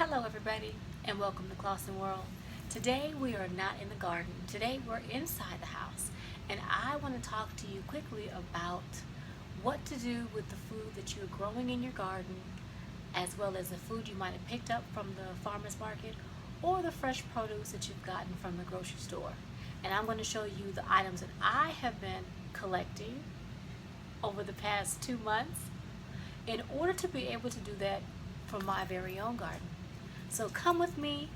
Hello everybody and welcome to ClausenWorld. Today we are not in the garden. Today we're inside the house and I want to talk to you quickly about what to do with the food that you're growing in your garden, as well as the food you might have picked up from the farmer's market or the fresh produce that you've gotten from the grocery store. And I'm going to show you the items that I have been collecting over the past 2 months in order to be able to do that for my very own garden. So come with me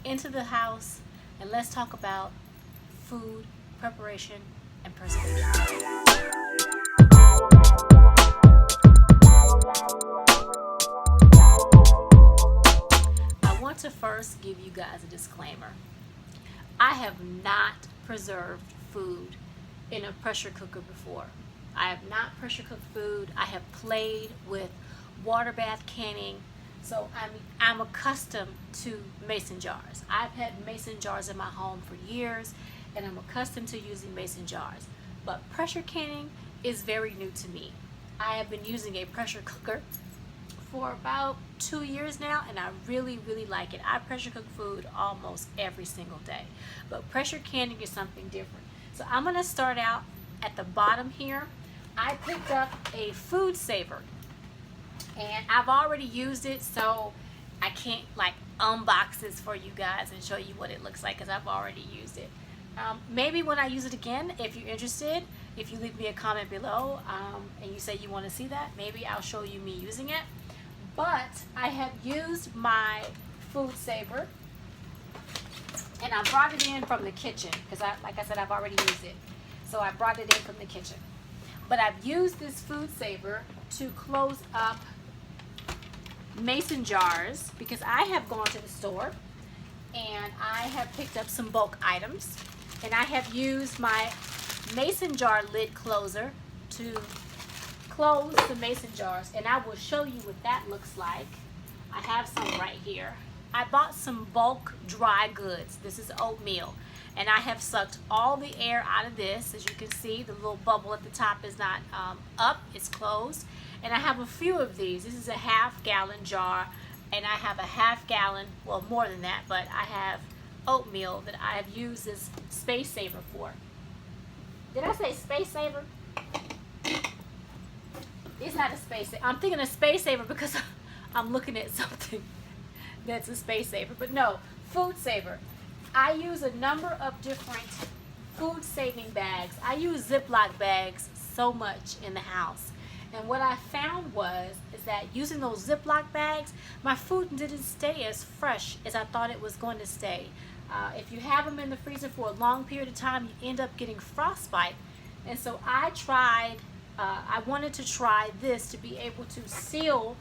into the house and let's talk about food preparation and preservation. I want to first give you guys a disclaimer. I have not preserved food in a pressure cooker before. I have not pressure cooked food. I have played with water bath canning. So I'm accustomed to mason jars. I've had mason jars in my home for years and I'm accustomed to using mason jars. But pressure canning is very new to me. I have been using a pressure cooker for about 2 years now and I really like it. I pressure cook food almost every single day. But pressure canning is something different. So I'm going to start out at the bottom here. I picked up a food saver. And I've already used it, so I can't like unbox this for you guys and show you what it looks like because I've already used it. Maybe when I use it again, if you're interested, if you leave me a comment below and you say you want to see that, maybe I'll show you me using it. But I have used my food saver and I brought it in from the kitchen because like I said, I've already used it. So I brought it in from the kitchen. But I've used this food saver to close up mason jars because I have gone to the store and I have picked up some bulk items and I have used my mason jar lid closer to close the mason jars, and I will show you what that looks like. I have some right here. I bought some bulk dry goods. This is oatmeal and I have sucked all the air out of this. As you can see, the little bubble at the top is not up, it's closed. And I have a few of these. This is a half-gallon jar and I have a half-gallon, well more than that, but I have oatmeal that I have used this space saver for. Did I say space saver? It's not a space saver. I'm thinking a space saver because I'm looking at something that's a space saver, but no, food saver. I use a number of different food saving bags. I use Ziploc bags so much in the house. And what I found is that using those Ziploc bags, my food didn't stay as fresh as I thought it was going to stay. If you have them in the freezer for a long period of time, you end up getting frostbite. And so I wanted to try this to be able to seal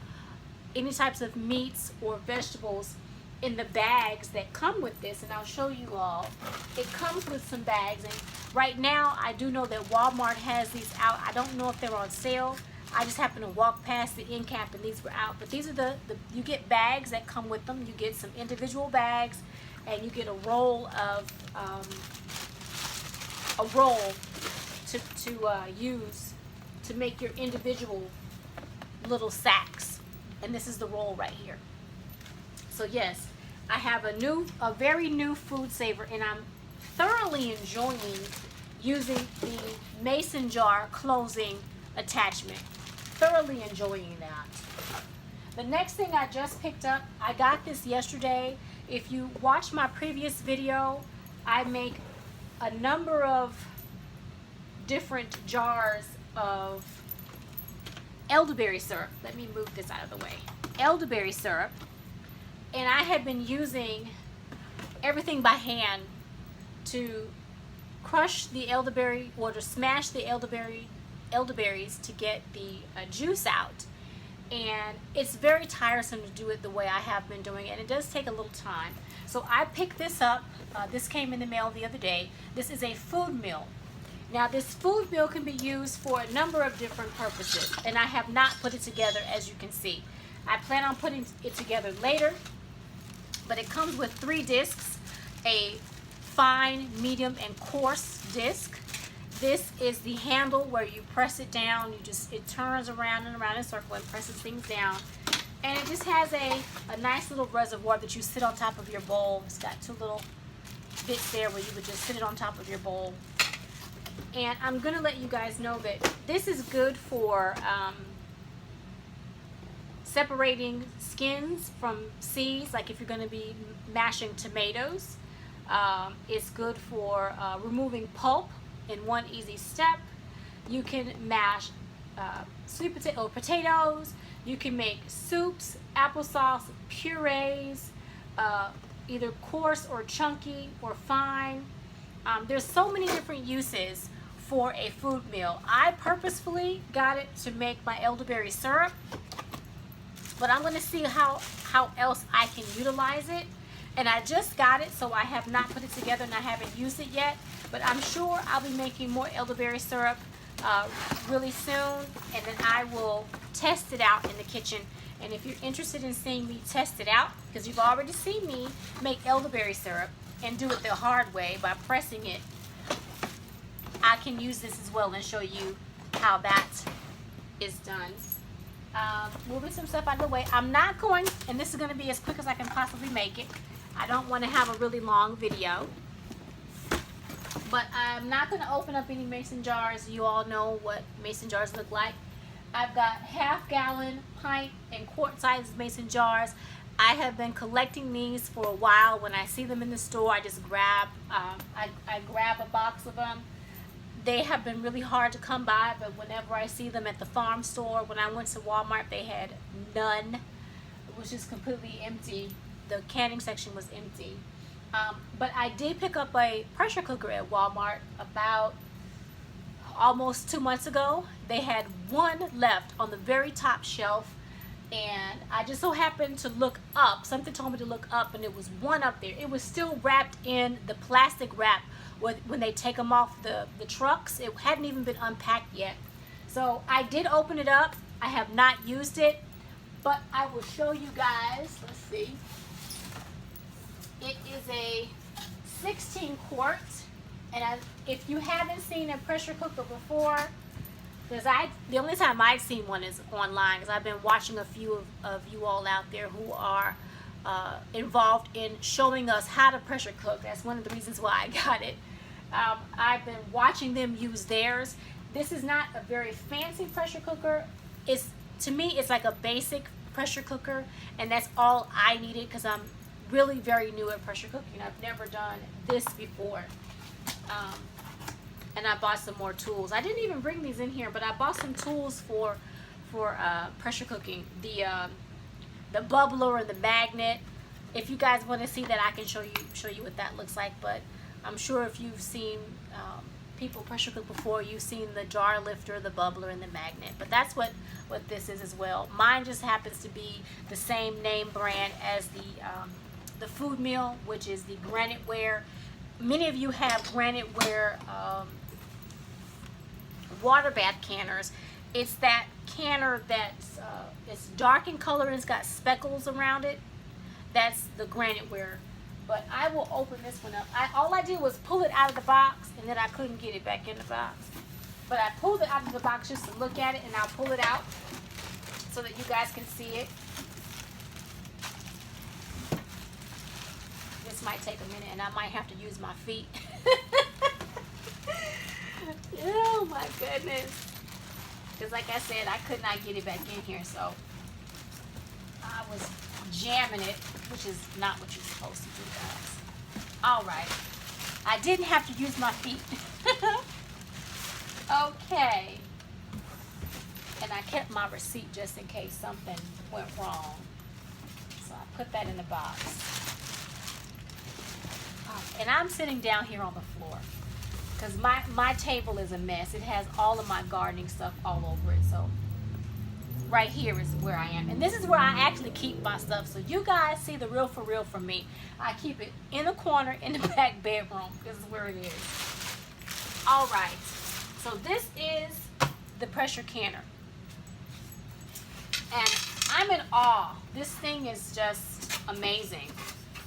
any types of meats or vegetables in the bags that come with this, and I'll show you all. It comes with some bags, and right now I do know that Walmart has these out. I don't know if they're on sale. I just happened to walk past the end cap and these were out, but these are you get bags that come with them. You get some individual bags and you get a roll of to use to make your individual little sacks, and this is the roll right here. So yes, I have a very new food saver and I'm thoroughly enjoying using the mason jar closing attachment. Thoroughly enjoying that. The next thing I just picked up, I got this yesterday. If you watch my previous video, I make a number of different jars of elderberry syrup. Let me move this out of the way. Elderberry syrup. And I have been using everything by hand to crush the elderberry or to smash the elderberries to get the juice out. And it's very tiresome to do it the way I have been doing it, and it does take a little time. So I picked this up. This came in the mail the other day. This is a food mill. Now this food mill can be used for a number of different purposes, and I have not put it together, as you can see. I plan on putting it together later. But it comes with 3 discs, a fine, medium, and coarse disc. This is the handle where you press it down. It turns around and around in a circle and presses things down. And it just has a nice little reservoir that you sit on top of your bowl. It's got two little bits there where you would just sit it on top of your bowl. And I'm going to let you guys know that this is good for separating skins from seeds, like if you're going to be mashing tomatoes. It's good for removing pulp in one easy step. You can mash sweet potato potatoes. You can make soups, applesauce, purees, either coarse or chunky or fine. There's so many different uses for a food meal. I purposefully got it to make my elderberry syrup, but I'm going to see how else I can utilize it. And I just got it, so I have not put it together and I haven't used it yet, but I'm sure I'll be making more elderberry syrup really soon, and then I will test it out in the kitchen. And if you're interested in seeing me test it out, because you've already seen me make elderberry syrup and do it the hard way by pressing it, I can use this as well and show you how that is done. Moving some stuff out of the way. I'm not going, and this is going to be as quick as I can possibly make it. I don't want to have a really long video. But I'm not going to open up any mason jars. You all know what mason jars look like. I've got half-gallon, pint, and quart-sized mason jars. I have been collecting these for a while. When I see them in the store, I just grab, I grab a box of them. They have been really hard to come by, but whenever I see them at the farm store, when I went to Walmart, they had none. It was just completely empty. The canning section was empty. But I did pick up a pressure cooker at Walmart about almost 2 months ago. They had one left on the very top shelf, and I just so happened to look up. Something told me to look up, and it was one up there. It was still wrapped in the plastic wrap when they take them off the trucks. It hadn't even been unpacked yet. So I did open it up. I have not used it, but I will show you guys. Let's see. It is a 16 quart, and if you haven't seen a pressure cooker before, because the only time I've seen one is online, because I've been watching a few of you all out there who are involved in showing us how to pressure cook. That's one of the reasons why I got it. I've been watching them use theirs. This is not a very fancy pressure cooker. To me, it's like a basic pressure cooker, and that's all I needed because I'm really very new at pressure cooking. I've never done this before. And I bought some more tools. I didn't even bring these in here, but I bought some tools for pressure cooking. The bubbler and the magnet. If you guys want to see that, I can show you what that looks like. But I'm sure if you've seen people pressure cook before, you've seen the jar lifter, the bubbler, and the magnet. But that's what this is as well. Mine just happens to be the same name brand as the food meal, which is the graniteware. Many of you have graniteware water bath canners. It's that canner that's it's dark in color and it's got speckles around it. That's the graniteware. But I will open this one up. All I did was pull it out of the box, and then I couldn't get it back in the box. But I pulled it out of the box just to look at it, and I'll pull it out so that you guys can see it. This might take a minute, and I might have to use my feet. Oh my goodness. Because like I said, I could not get it back in here, so I was jamming it, which is not what you're supposed to do, guys. All right. I didn't have to use my feet. Okay. And I kept my receipt just in case something went wrong. So I put that in the box. And I'm sitting down here on the floor because my table is a mess. It has all of my gardening stuff all over it. So right here is where I am. And this is where I actually keep my stuff. So you guys see the real for real from me. I keep it in a corner in the back bedroom. This is where it is. All right. So this is the pressure canner. And I'm in awe. This thing is just amazing.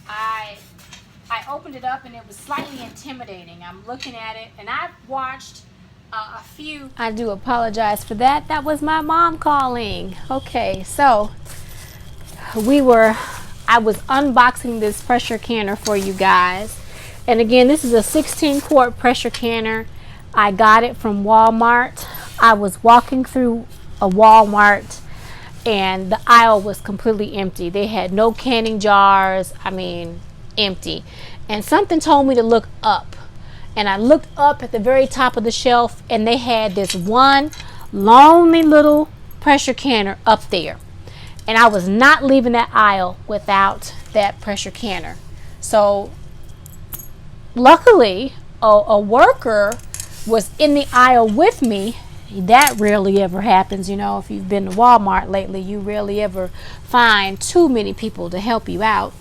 I opened it up and it was slightly intimidating. I'm looking at it and I've watched a few. I do apologize for that. That was my mom calling. Okay, so I was unboxing this pressure canner for you guys. And again, this is a 16 quart pressure canner. I got it from Walmart. I was walking through a Walmart and the aisle was completely empty. They had no canning jars. I mean, empty. And something told me to look up. And I looked up at the very top of the shelf and they had this one lonely little pressure canner up there. And I was not leaving that aisle without that pressure canner. So luckily, a worker was in the aisle with me. That rarely ever happens. You know, if you've been to Walmart lately, you rarely ever find too many people to help you out.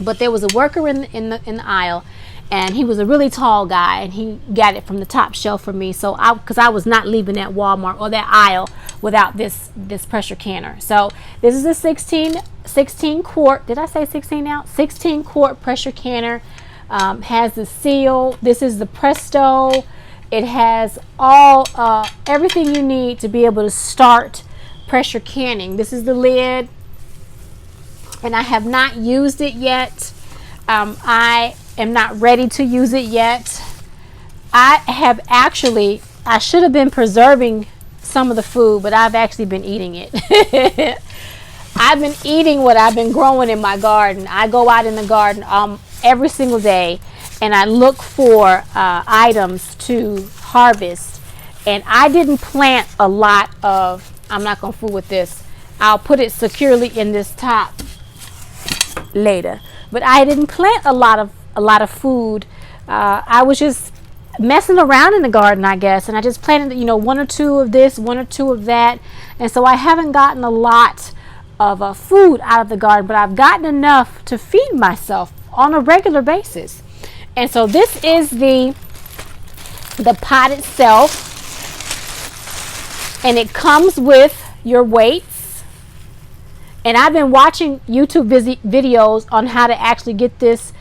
But there was a worker in the aisle, and he was a really tall guy, and he got it from the top shelf for me. So because I was not leaving that Walmart or that aisle without this pressure canner. So this is a 16 quart. Did I say 16 ounce? 16 quart pressure canner. Has the seal. This is the Presto. It has all everything you need to be able to start pressure canning. This is the lid, and I have not used it yet. I am not ready to use it yet. I should have been preserving some of the food, but I've actually been eating it. I've been eating what I've been growing in my garden. I go out in the garden every single day, and I look for items to harvest. And I didn't plant a lot of, I'm not going to fool with this. I'll put it securely in this top later. But I didn't plant a lot of food. I was just messing around in the garden, I guess, and I just planted, one or two of this, one or two of that. And so I haven't gotten a lot of food out of the garden, but I've gotten enough to feed myself on a regular basis. And so this is the pot itself, and it comes with your weights. And I've been watching YouTube videos on how to actually get this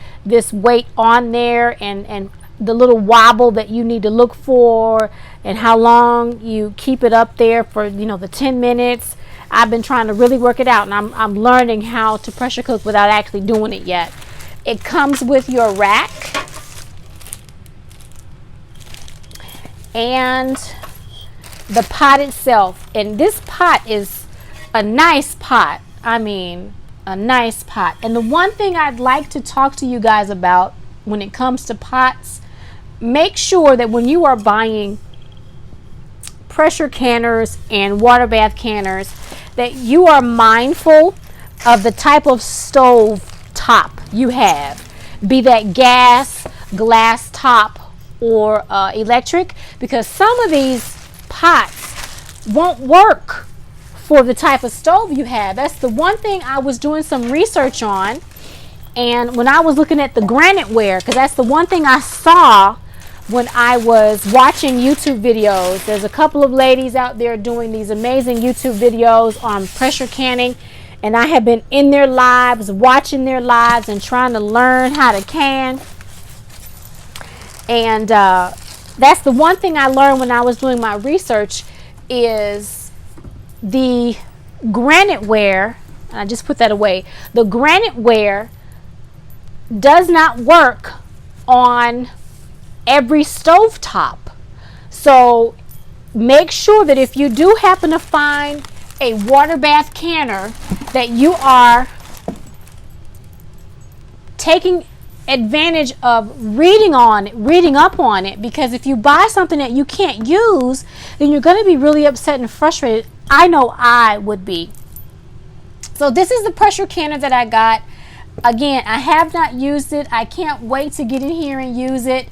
weight on there, and the little wobble that you need to look for, and how long you keep it up there for, the 10 minutes. I've been trying to really work it out, and I'm learning how to pressure cook without actually doing it yet. It comes with your rack and the pot itself. And this pot is a nice pot. I mean, a nice pot. And the one thing I'd like to talk to you guys about when it comes to pots, make sure that when you are buying pressure canners and water bath canners, that you are mindful of the type of stove top you have, be that gas, glass top, or electric, because some of these pots won't work for the type of stove you have. That's the one thing I was doing some research on, and when I was looking at the graniteware, because that's the one thing I saw when I was watching YouTube videos. There's a couple of ladies out there doing these amazing YouTube videos on pressure canning, and I have been in their lives, watching their lives, and trying to learn how to can. And that's the one thing I learned when I was doing my research, is the graniteware, and I just put that away, the graniteware does not work on every stove top. So make sure that if you do happen to find a water bath canner, that you are taking advantage of reading up on it, because if you buy something that you can't use, then you're going to be really upset and frustrated. I know I would be. So this is the pressure canner that I got. Again, I have not used it. I can't wait to get in here and use it.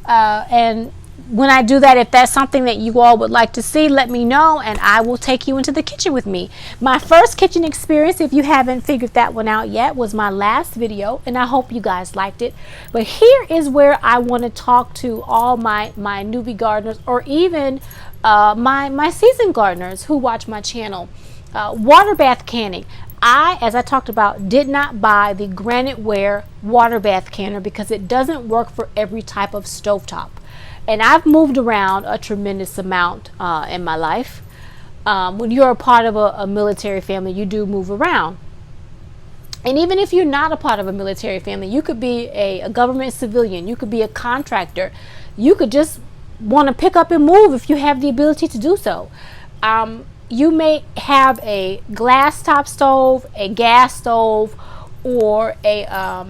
And when I do that, if that's something that you all would like to see, let me know, and I will take you into the kitchen with me. My first kitchen experience, if you haven't figured that one out yet, was my last video, and I hope you guys liked it. But here is where I want to talk to all my newbie gardeners, or even my seasoned gardeners who watch my channel. Water bath canning. As I talked about, did not buy the graniteware water bath canner because it doesn't work for every type of stovetop. And I've moved around a tremendous amount in my life. When you're a part of a military family, you do move around. And even if you're not a part of a military family, you could be a government civilian, you could be a contractor, you could just want to pick up and move if you have the ability to do so. You may have a glass top stove, a gas stove, or a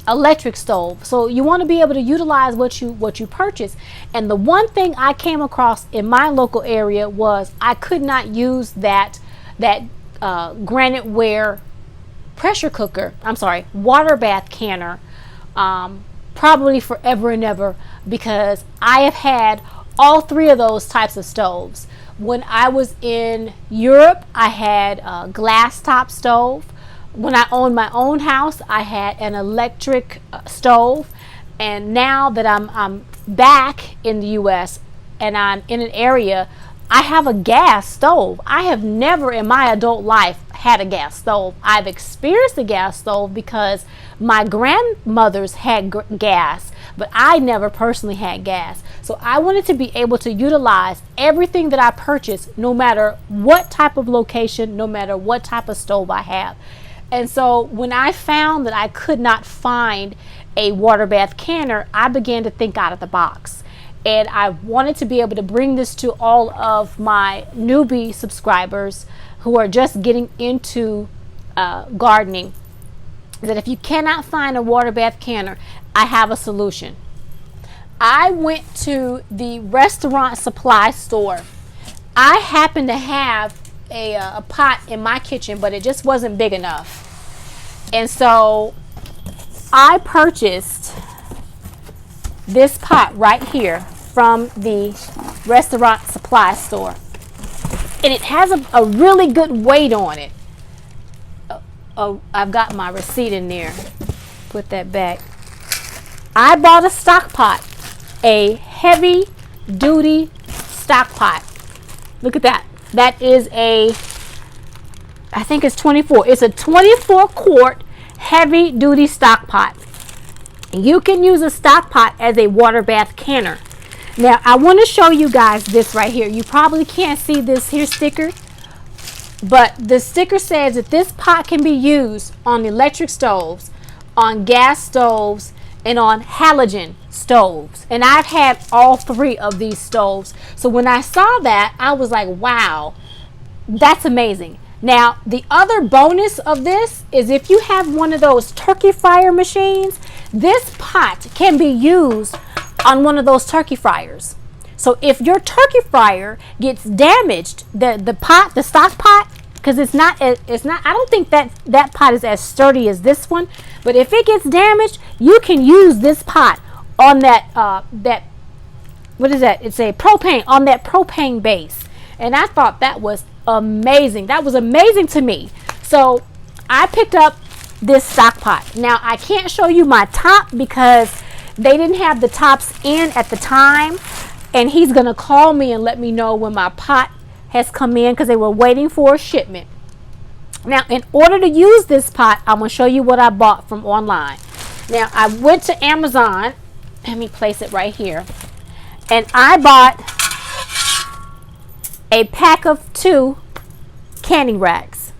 electric stove. So you want to be able to utilize what you purchase. And the one thing I came across in my local area was I could not use that granite ware pressure cooker, water bath canner, probably forever and ever, because I have had all three of those types of stoves. When I was in Europe, I had a glass top stove. When I owned my own house, I had an electric stove. And now that I'm back in the US and I'm in an area, I have a gas stove. I have never in my adult life had a gas stove. I've experienced a gas stove because my grandmothers had gas, but I never personally had gas. So I wanted to be able to utilize everything that I purchased, no matter what type of location, no matter what type of stove I have. And so when I found that I could not find a water bath canner, I began to think out of the box. And I wanted to be able to bring this to all of my newbie subscribers who are just getting into gardening, that if you cannot find a water bath canner, I have a solution. I went to the restaurant supply store. I happen to have a pot in my kitchen, but it just wasn't big enough. And so I purchased this pot right here from the restaurant supply store. And it has a really good weight on it. Oh, I've got my receipt in there. Put that back. I bought a stock pot, a heavy duty stock pot. Look at that. That is I think it's 24. It's a 24 quart heavy duty stock pot. You can use a stock pot as a water bath canner. Now I want to show you guys this right here. You probably can't see this here sticker, but the sticker says that this pot can be used on electric stoves, on gas stoves, and on halogen stoves. And I've had all three of these stoves. So when I saw that, I was like, wow, that's amazing. Now, the other bonus of this is if you have one of those turkey fryer machines, this pot can be used on one of those turkey fryers. So if your turkey fryer gets damaged, the stock pot, because it's not, I don't think that pot is as sturdy as this one, but if it gets damaged, you can use this pot on what is that? It's a propane, on that propane base. And I thought that was amazing. That was amazing to me. So I picked up this stock pot. Now I can't show you my top because they didn't have the tops in at the time, and he's gonna call me and let me know when my pot has come in because they were waiting for a shipment. Now in order to use this pot, I'm gonna show you what I bought from online. Now I went to Amazon. Let me place it right here, and I bought a pack of 2 canning racks.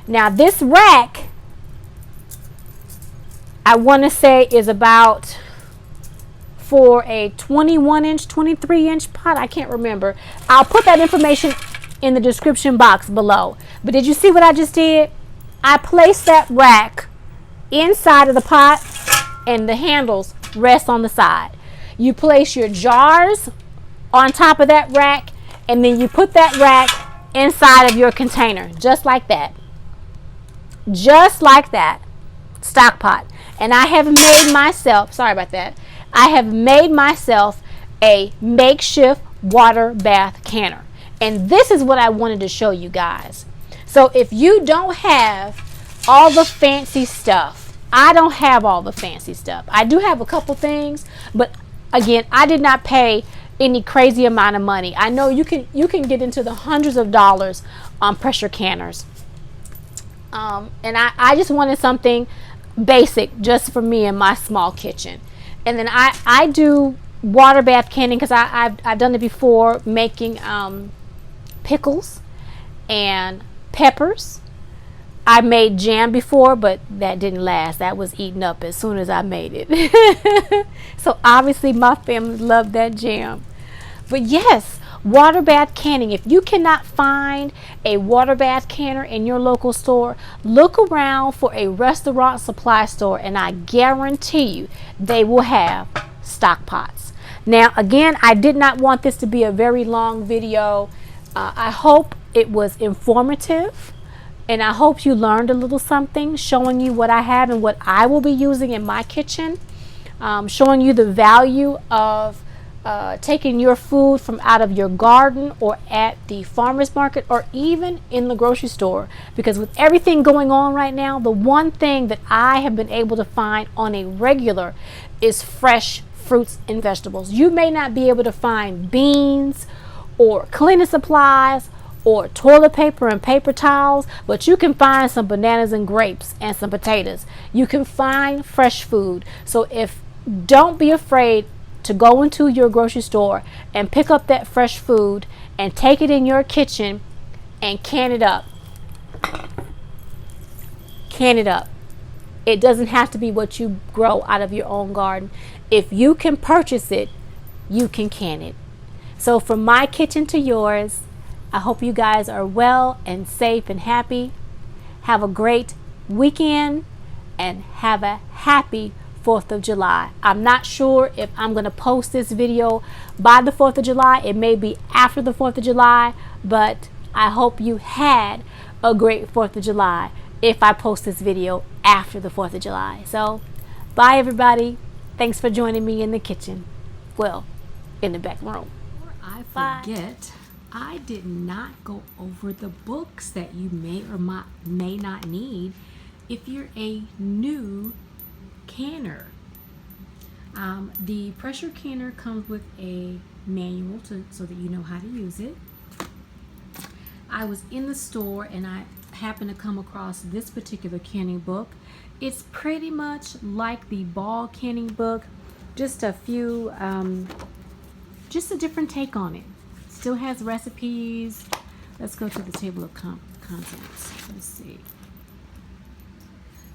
Now this rack, I want to say, is about for a 21 inch, 23 inch pot. I can't remember. I'll put that information in the description box below. But did you see what I just did? I placed that rack inside of the pot and the handles rest on the side. You place your jars on top of that rack, and then you put that rack inside of your container, just like that. Just like that. Stock pot. And I have made myself, sorry about that, I have made myself a makeshift water bath canner. And this is what I wanted to show you guys. So if you don't have all the fancy stuff, I don't have all the fancy stuff. I do have a couple things, but again, I did not pay any crazy amount of money. I know you can get into the hundreds of dollars on pressure canners. And I just wanted something basic just for me in my small kitchen. And then I do water bath canning because I've done it before, making pickles and peppers. I made jam before, but that didn't last. That was eaten up as soon as I made it. So obviously my family loved that jam. But yes, water bath canning. If you cannot find a water bath canner in your local store, look around for a restaurant supply store, and I guarantee you they will have stock pots. Now again, I did not want this to be a very long video. I hope it was informative, and I hope you learned a little something, showing you what I have and what I will be using in my kitchen, showing you the value of taking your food from out of your garden or at the farmer's market or even in the grocery store. Because with everything going on right now, the one thing that I have been able to find on a regular is fresh fruits and vegetables. You may not be able to find beans or cleaning supplies or toilet paper and paper towels, but you can find some bananas and grapes and some potatoes. You can find fresh food. So don't be afraid to go into your grocery store and pick up that fresh food and take it in your kitchen and can it up. Can it up. It doesn't have to be what you grow out of your own garden. If you can purchase it, you can can it. So from my kitchen to yours, I hope you guys are well and safe and happy. Have a great weekend and have a happy 4th of July. I'm not sure if I'm going to post this video by the 4th of July. It may be after the 4th of July, but I hope you had a great 4th of July if I post this video after the 4th of July. So, bye everybody. Thanks for joining me in the kitchen. Well, in the back room. Before I forget, I did not go over the books that you may or may not need if you're a new canner. The pressure canner comes with a manual so that you know how to use it. I was in the store and I happened to come across this particular canning book. It's pretty much like the ball canning book, just a few, just a different take on it. Still has recipes. Let's go to the table of contents. Let's see.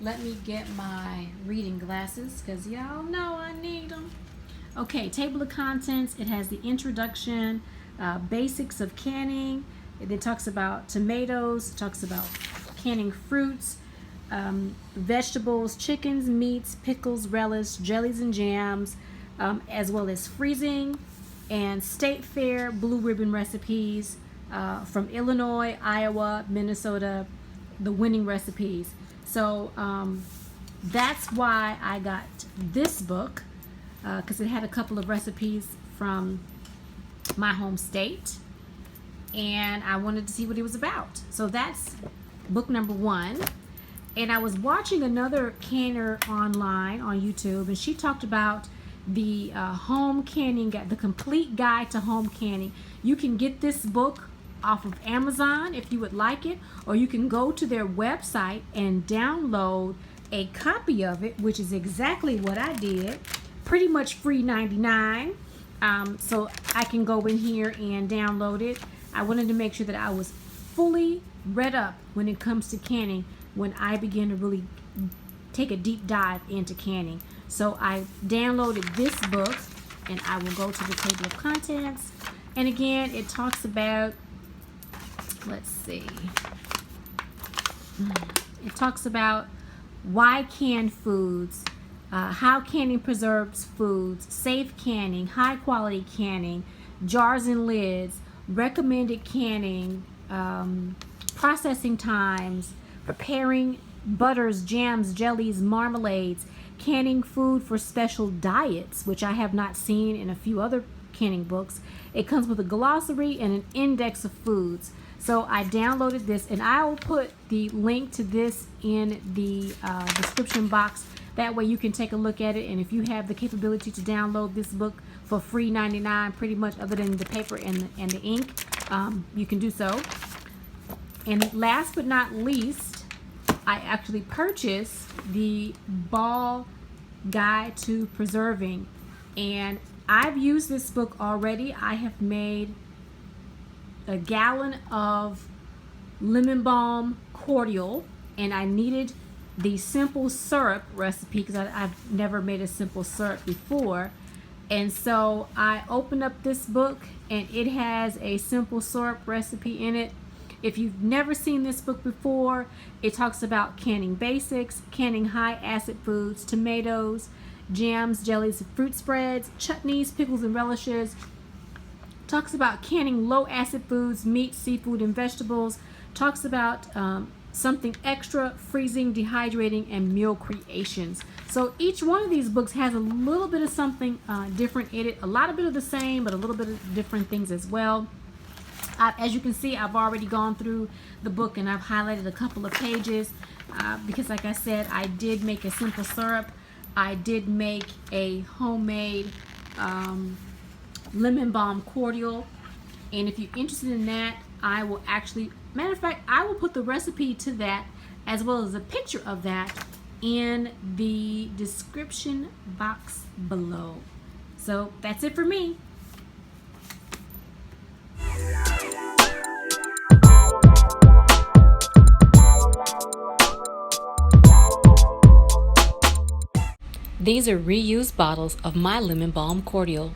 Let me get my reading glasses because y'all know I need them. Okay, table of contents. It has the introduction, basics of canning. It then talks about tomatoes, talks about canning fruits, vegetables, chickens, meats, pickles, relish, jellies and jams, as well as freezing and state fair blue ribbon recipes from Illinois, Iowa, Minnesota, the winning recipes. So that's why I got this book, because it had a couple of recipes from my home state, and I wanted to see what it was about. So that's book number 1. And I was watching another canner online on YouTube, and she talked about the home canning guide, the complete guide to home canning. You can get this book off of Amazon if you would like it, or you can go to their website and download a copy of it, which is exactly what I did. Pretty much free 99. So I can go in here and download it. I wanted to make sure that I was fully read up when it comes to canning when I began to really take a deep dive into canning. So I downloaded this book, and I will go to the table of contents. And again, it talks about, let's see, it talks about why canned foods, how canning preserves foods, safe canning, high quality canning, jars and lids, recommended canning, processing times, preparing butters, jams, jellies, marmalades, canning food for special diets, which I have not seen in a few other canning books. It comes with a glossary and an index of foods. So I downloaded this, and I will put the link to this in the description box. That way you can take a look at it, and if you have the capability to download this book for free 99, pretty much, other than the paper and the ink, you can do so. And last but not least, I actually purchased the Ball Guide to Preserving, and I've used this book already. I have made a gallon of lemon balm cordial, and I needed the simple syrup recipe because I've never made a simple syrup before. And so I opened up this book, and it has a simple syrup recipe in it. If you've never seen this book before, it talks about canning basics, canning high acid foods, tomatoes, jams, jellies, fruit spreads, chutneys, pickles, and relishes. Talks about canning low acid foods, meat, seafood, and vegetables. Talks about something extra, freezing, dehydrating, and meal creations. So each one of these books has a little bit of something different in it. A lot of bit of the same, but a little bit of different things as well. As you can see, I've already gone through the book and I've highlighted a couple of pages because, like I said, I did make a simple syrup. I did make a homemade lemon balm cordial, and if you're interested in that, I will actually, matter of fact, I will put the recipe to that as well as a picture of that in the description box below. So that's it for me. These are reused bottles of my lemon balm cordial.